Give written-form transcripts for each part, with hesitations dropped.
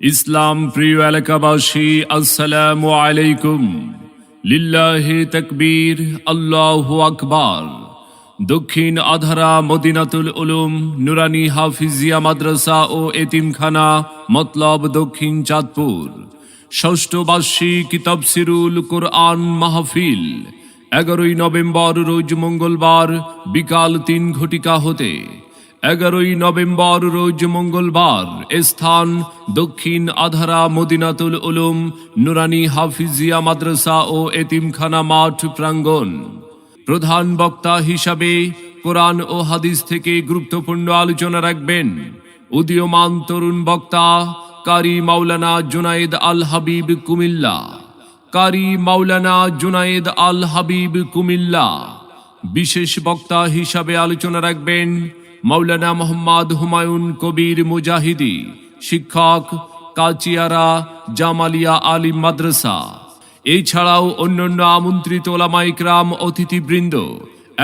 ইসলাম প্রিয় এলাকাবাসী, আসসালামু আলাইকুম। লিল্লাহি তাকবীর, আল্লাহু আকবার। দক্ষিণ আধারা মদিনাতুল উলুম নুরানি হাফিজিয়া মাদ্রাসা ও এতিমখানা মতলব দক্ষিণ চাঁদপুর ষষ্ঠ বার্ষিক তাফসীরুল কোরআন মাহফিল 11 নভেম্বর রোজ মঙ্গলবার বিকাল 3 ঘটিকা হতে। 11 নভেম্বর রোজ মঙ্গলবার, স্থান দক্ষিণ আধারা মদিনাতুল উলুম নুরানি হাফিজিয়া মাদ্রাসা ও এতিমখানা মাঠ প্রাঙ্গণ। প্রধান বক্তা হিসাবে কোরআন ও হাদিস থেকে গুরুত্বপূর্ণ আলোচনা রাখবেন উদীয়মান তরুণ বক্তা কারি মাওলানা জুনায়েদ আল হাবিব কুমিল্লা। কারি মাওলানা জুনায়েদ আল হাবিব কুমিল্লা। বিশেষ বক্তা হিসাবে আলোচনা রাখবেন মাওলানা মোহাম্মদ হুমায়ুন কবির মুজাহিদি, শিক্ষক, কাচিয়ারা জামালিয়া আলিম মাদ্রাসা। এছাড়াও অন্যান্য আমন্ত্রিত ওলামা ইকরাম অতিথিবৃন্দ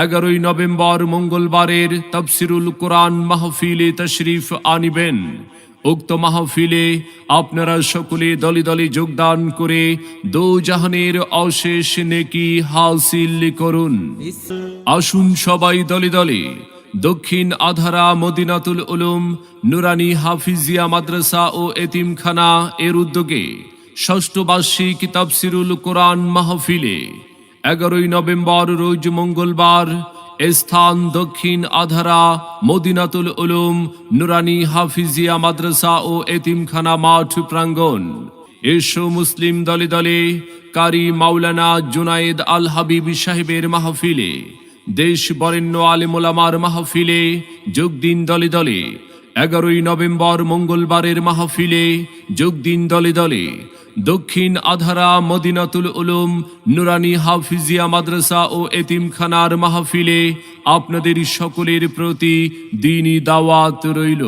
11 নভেম্বর মঙ্গলবারের তাফসীরুল কোরআন মাহফিলে তশরিফ আনিবেন। উক্ত মাহফিলে আপনারা সকলে দলে দলে যোগদান করে দোজাহানের অশেষ নেকি হাসিল করুন। আসুন সবাই দলে দলে দক্ষিণ আধারা মদিনাতুল উলুম নুরানি হাফিজিয়া মাদ্রাসা ও এতিমখানা এর উদ্যোগে ষষ্ঠ বার্ষিক তাফসীরুল কোরআন মাহফিলে 11 নভেম্বর রোজ মঙ্গলবার, স্থান দক্ষিণ আধারা মদিনাতুল উলুম নুরানি হাফিজিয়া মাদ্রাসা ও এতিমখানা মাঠ প্রাঙ্গণ। এসো মুসলিম দলে দলে কারি মাওলানা জুনায়েদ আল হাবিব সাহেবের মাহফিলে, দেশ বরেণ্য আলেম ওলামার মাহফিলে যোগ দিন দলে দলে। 11 নভেম্বর মঙ্গলবারের মাহফিলে যোগ দিন দলে দলে। দক্ষিণ আধারা মদিনাতুল উলুম নুরানি হাফিজিয়া মাদ্রাসা ও এতিমখানার মাহফিলে আপনাদের সকলের প্রতি দ্বীনি দাওয়াত রইল।